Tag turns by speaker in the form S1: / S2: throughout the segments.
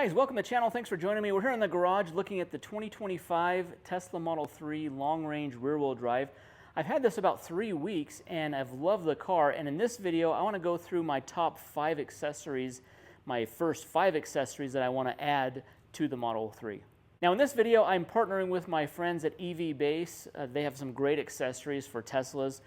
S1: Guys, welcome to the channel. Thanks for joining me. We're here in the garage looking at the 2025 Tesla Model 3 long-range rear-wheel drive. I've had this about 3 weeks and I've loved the car, and in this video I want to go through my top 5 accessories, my first 5 accessories that I want to add to the Model 3. Now in this video I'm partnering with my friends at evbase. They have some great accessories for Teslas.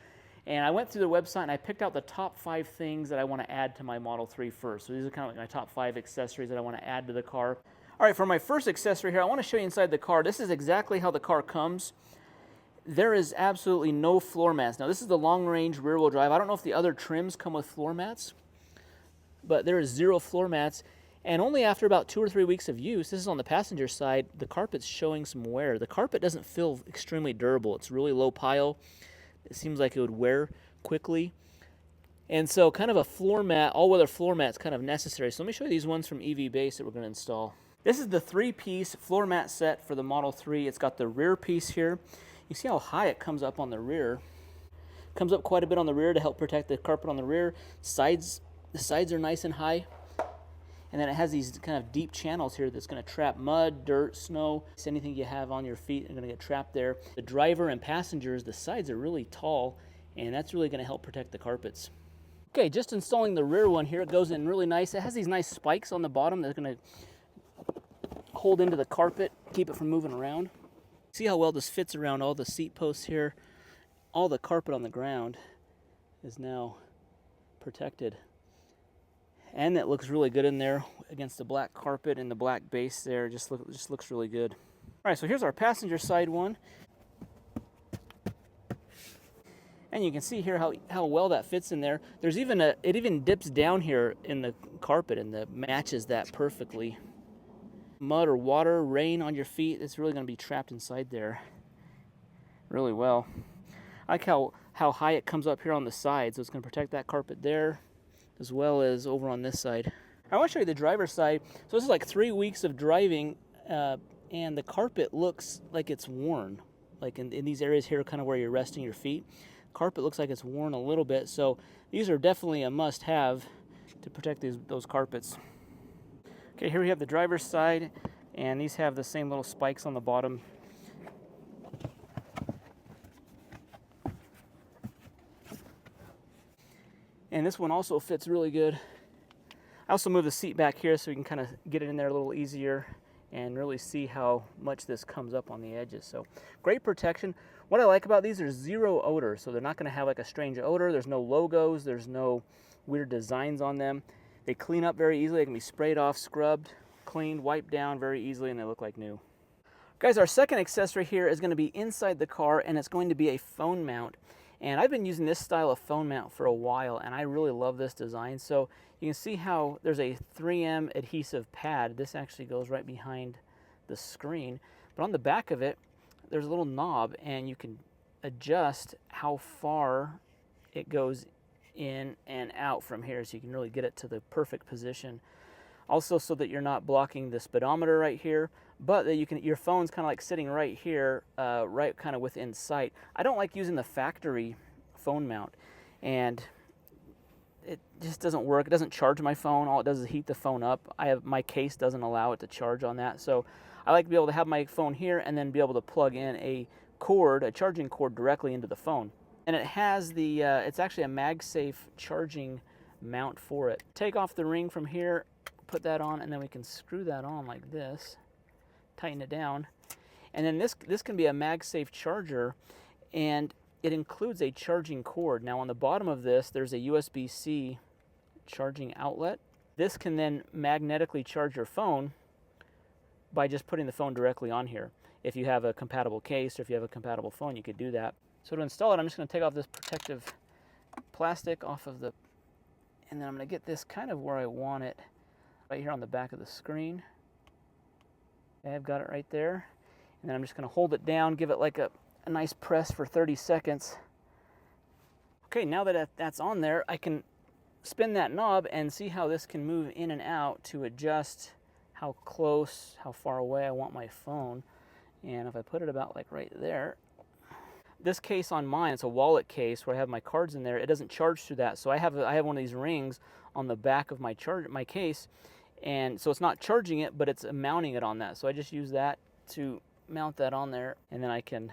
S1: And I went through their website and I picked out the top 5 things that I want to add to my Model 3 first. So these are kind of like my top 5 accessories that I want to add to the car. All right, for my first accessory here, I want to show you inside the car. This is exactly how the car comes. There is absolutely no floor mats. Now this is the long-range rear-wheel drive. I don't know if the other trims come with floor mats, but there is 0 floor mats. And only after about 2 or 3 weeks of use, this is on the passenger side, the carpet's showing some wear. The carpet doesn't feel extremely durable. It's really low pile. It seems like it would wear quickly. And so kind of a floor mat, all-weather floor mat is kind of necessary. So let me show you these ones from evbase that we're going to install. This is the 3-piece floor mat set for the Model 3. It's got the rear piece here. You see how high it comes up on the rear. It comes up quite a bit on the rear to help protect the carpet on the rear. The sides are nice and high. And then it has these kind of deep channels here that's going to trap mud, dirt, snow. Anything you have on your feet are going to get trapped there. The driver and passengers, the sides are really tall, and that's really going to help protect the carpets. Okay, just installing the rear one here. It goes in really nice. It has these nice spikes on the bottom that are going to hold into the carpet, keep it from moving around. See how well this fits around all the seat posts here. All the carpet on the ground is now protected. And it looks really good in there against the black carpet and the black base there. Just looks really good. All right, so here's our passenger side one. And you can see here how well that fits in there. There's even it even dips down here in the carpet and that matches that perfectly. Mud or water, rain on your feet, it's really going to be trapped inside there really well. I like how high it comes up here on the side, so it's going to protect that carpet there, as well as over on this side. I want to show you the driver's side. So this is like 3 weeks of driving, and the carpet looks like it's worn. Like in these areas here, kind of where you're resting your feet, carpet looks like it's worn a little bit. So these are definitely a must-have to protect those carpets. Okay, here we have the driver's side, and these have the same little spikes on the bottom. And this one also fits really good. I also move the seat back here so you can kind of get it in there a little easier and really see how much this comes up on the edges. So great protection. What I like about these, there's 0 odor, so they're not going to have like a strange odor. There's no logos, there's no weird designs on them. They clean up very easily. They can be sprayed off, scrubbed, cleaned, wiped down very easily, and they look like new. Guys, our second accessory here is going to be inside the car, and it's going to be a phone mount. And I've been using this style of phone mount for a while, and I really love this design. So you can see how there's a 3M adhesive pad. This actually goes right behind the screen. But on the back of it, there's a little knob, and you can adjust how far it goes in and out from here, so you can really get it to the perfect position. Also, so that you're not blocking the speedometer right here, but that your phone's kind of like sitting right here, right kind of within sight. I don't like using the factory phone mount, and it just doesn't work. It doesn't charge my phone. All it does is heat the phone up. My case doesn't allow it to charge on that, so I like to be able to have my phone here and then be able to plug in a charging cord directly into the phone. And it has it's actually a MagSafe charging mount for it. Take off the ring from here, put that on, and then we can screw that on like this, tighten it down, and then this can be a MagSafe charger, and it includes a charging cord. Now on the bottom of this, there's a USB-C charging outlet. This can then magnetically charge your phone by just putting the phone directly on here. If you have a compatible case or if you have a compatible phone, you could do that. So to install it, I'm just going to take off this protective plastic off of the, and then I'm going to get this kind of where I want it, right here on the back of the screen. Okay, I've got it right there. And then I'm just going to hold it down, give it like a nice press for 30 seconds. Okay, now that that's on there, I can spin that knob and see how this can move in and out to adjust how close, how far away I want my phone. And if I put it about like right there, this case on mine, it's a wallet case where I have my cards in there. It doesn't charge through that. So I have one of these rings on the back of my case, and so it's not charging it, but it's mounting it on that. So I just use that to mount that on there, and then I can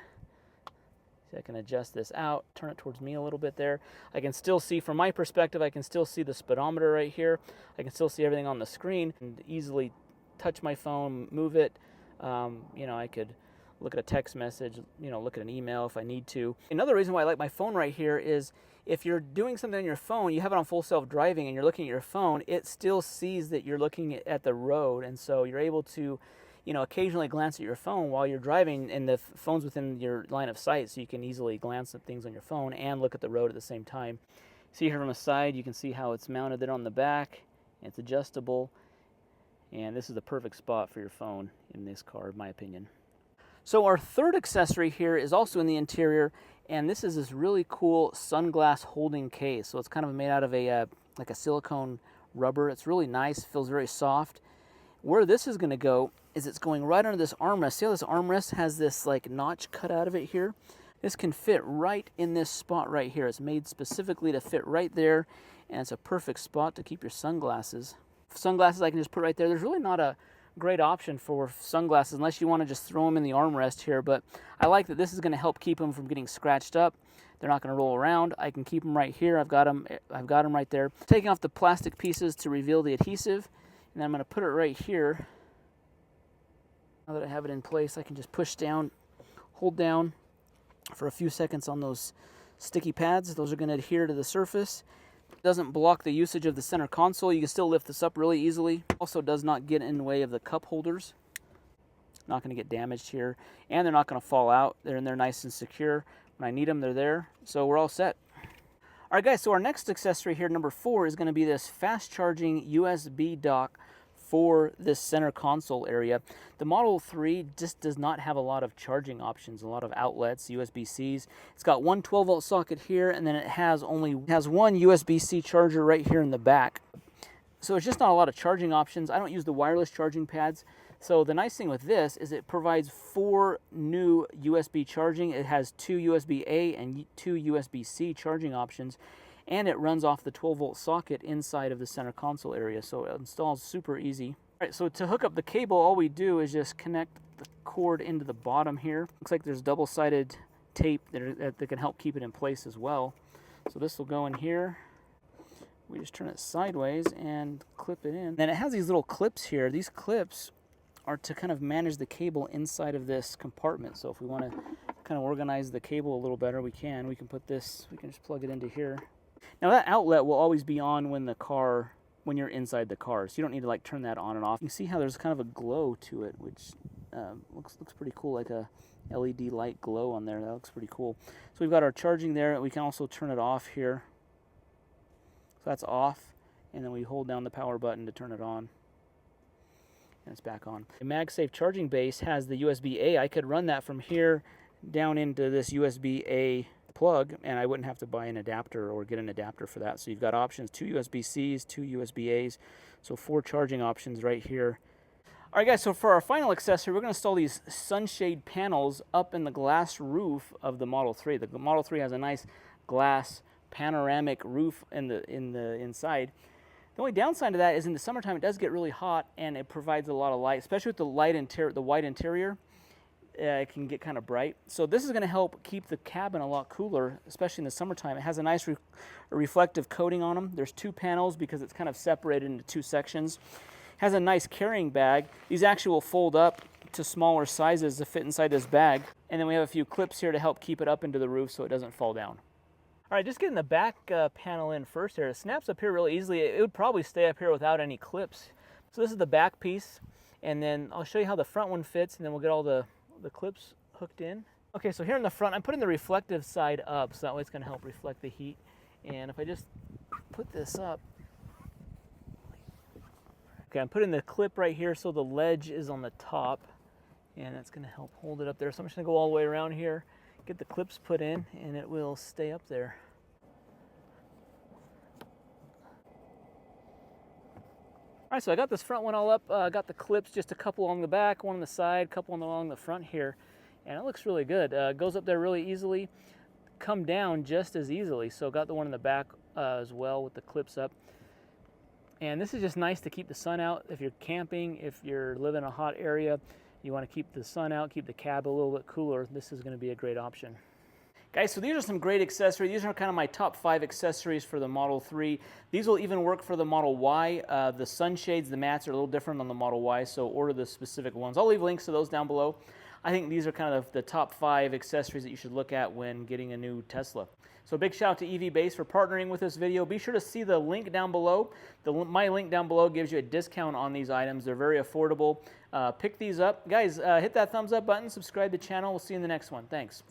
S1: adjust this out, turn it towards me a little bit there. I can still see, from my perspective, I can still see the speedometer right here. I can still see everything on the screen and easily touch my phone, move it. You know, I could look at a text message, you know, look at an email if I need to. Another reason why I like my phone right here is if you're doing something on your phone, you have it on full self-driving and you're looking at your phone, it still sees that you're looking at the road, and so you're able to, you know, occasionally glance at your phone while you're driving, and the phone's within your line of sight, so you can easily glance at things on your phone and look at the road at the same time. See here from the side, you can see how it's mounted there on the back. It's adjustable, and this is the perfect spot for your phone in this car, in my opinion. So our third accessory here is also in the interior, and this is this really cool sunglass holding case. So it's kind of made out of a like a silicone rubber. It's really nice, feels very soft. Where this is going to go is it's going right under this armrest. See how this armrest has this like notch cut out of it here? This can fit right in this spot right here. It's made specifically to fit right there, and it's a perfect spot to keep your sunglasses. Sunglasses I can just put right there. There's really not a great option for sunglasses unless you want to just throw them in the armrest here, but I like that this is going to help keep them from getting scratched up. They're not going to roll around. I can keep them right here. I've got them right there. Taking off the plastic pieces to reveal the adhesive, and then I'm going to put it right here. Now that I have it in place, I can just push down, hold down for a few seconds on those sticky pads. Those are going to adhere to the surface. It doesn't block the usage of the center console. You can still lift this up really easily. Also does not get in the way of the cup holders. Not going to get damaged here, and they're not going to fall out. They're in there nice and secure. When I need them, they're there. So we're all set. All right, guys, so our next accessory here, number 4, is going to be this fast charging USB dock for this center console area. The Model 3 just does not have a lot of charging options, a lot of outlets, USB-Cs. It's got one 12-volt socket here, and then it has one USB-C charger right here in the back. So it's just not a lot of charging options. I don't use the wireless charging pads. So the nice thing with this is it provides 4 new USB charging. It has 2 USB-A and 2 USB-C charging options, and it runs off the 12-volt socket inside of the center console area, so it installs super easy. All right, so to hook up the cable, all we do is just connect the cord into the bottom here. Looks like there's double-sided tape that can help keep it in place as well. So this will go in here. We just turn it sideways and clip it in. Then it has these little clips here. These clips are to kind of manage the cable inside of this compartment. So if we want to kind of organize the cable a little better, we can. We can just plug it into here. Now that outlet will always be on when you're inside the car, so you don't need to like turn that on and off. You can see how there's kind of a glow to it, which looks pretty cool, like a LED light glow on there. That looks pretty cool. So we've got our charging there. We can also turn it off here. So that's off, and then we hold down the power button to turn it on, and it's back on. The MagSafe charging base has the USB-A. I could run that from here down into this USB-A plug, and I wouldn't have to buy an adapter or get an adapter for that. So you've got options, 2 USB-Cs, 2 USB-As, so 4 charging options right here. All right, guys, so for our final accessory, we're going to install these Sunshade panels up in the glass roof of the Model 3. The Model 3 has a nice glass panoramic roof in the inside. The only downside to that is in the summertime it does get really hot, and it provides a lot of light, especially with the white interior. It can get kind of bright. So this is going to help keep the cabin a lot cooler, especially in the summertime. It has a nice reflective coating on them. There's 2 panels because it's kind of separated into 2 sections. It has a nice carrying bag. These actually will fold up to smaller sizes to fit inside this bag. And then we have a few clips here to help keep it up into the roof so it doesn't fall down. All right, just getting the back panel in first here. It snaps up here really easily. It would probably stay up here without any clips. So this is the back piece, and then I'll show you how the front one fits, and then we'll get all the clips hooked in. Okay, so here in the front, I'm putting the reflective side up, so that way it's going to help reflect the heat. And if I just put this up, okay, I'm putting the clip right here so the ledge is on the top, and that's going to help hold it up there. So I'm just going to go all the way around here, get the clips put in, and it will stay up there. All right, so I got this front one all up. I got the clips, just a couple along the back, one on the side, a couple along the front here, and it looks really good. Goes up there really easily, come down just as easily. So got the one in the back as well with the clips up. And this is just nice to keep the sun out. If you're camping, if you're living in a hot area, you want to keep the sun out, keep the cab a little bit cooler, this is going to be a great option. Guys, so these are some great accessories. These are kind of my top 5 accessories for the Model 3. These will even work for the Model Y. The sunshades, the mats are a little different on the Model Y, so order the specific ones. I'll leave links to those down below. I think these are kind of the top 5 accessories that you should look at when getting a new Tesla. So big shout out to evbase for partnering with this video. Be sure to see the link down below. My link down below gives you a discount on these items. They're very affordable. Pick these up. Guys, hit that thumbs up button, subscribe to the channel. We'll see you in the next one. Thanks.